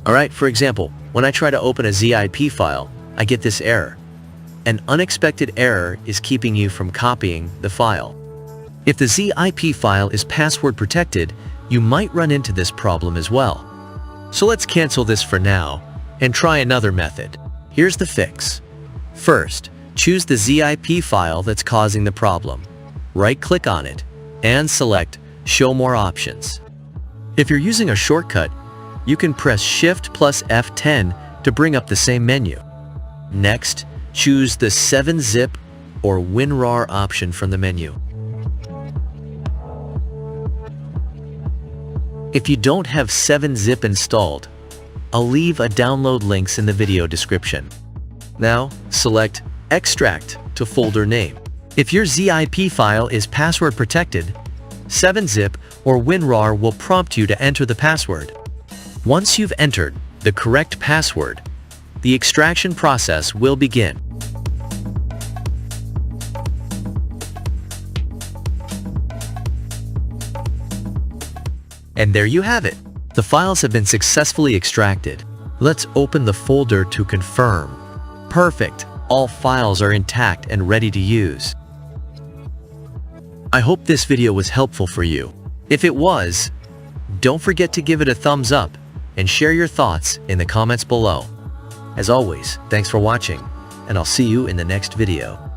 Alright, for example, when I try to open a zip file, I get this error. An unexpected error is keeping you from copying the file. If the zip file is password protected, you might run into this problem as well. So let's cancel this for now and try another method. Here's the fix. First, choose the zip file that's causing the problem. Right-click on it and select Show More Options. If you're using a shortcut, you can press Shift plus F10 to bring up the same menu. Next, choose the 7-zip or WinRAR option from the menu. If you don't have 7-zip installed, I'll leave a download links in the video description. Now, select Extract to folder name. If your zip file is password protected, 7-zip or WinRAR will prompt you to enter the password. Once you've entered the correct password, the extraction process will begin. And there you have it. The files have been successfully extracted. Let's open the folder to confirm. Perfect. All files are intact and ready to use. I hope this video was helpful for you. If it was, don't forget to give it a thumbs up and share your thoughts in the comments below. As always, thanks for watching, and I'll see you in the next video.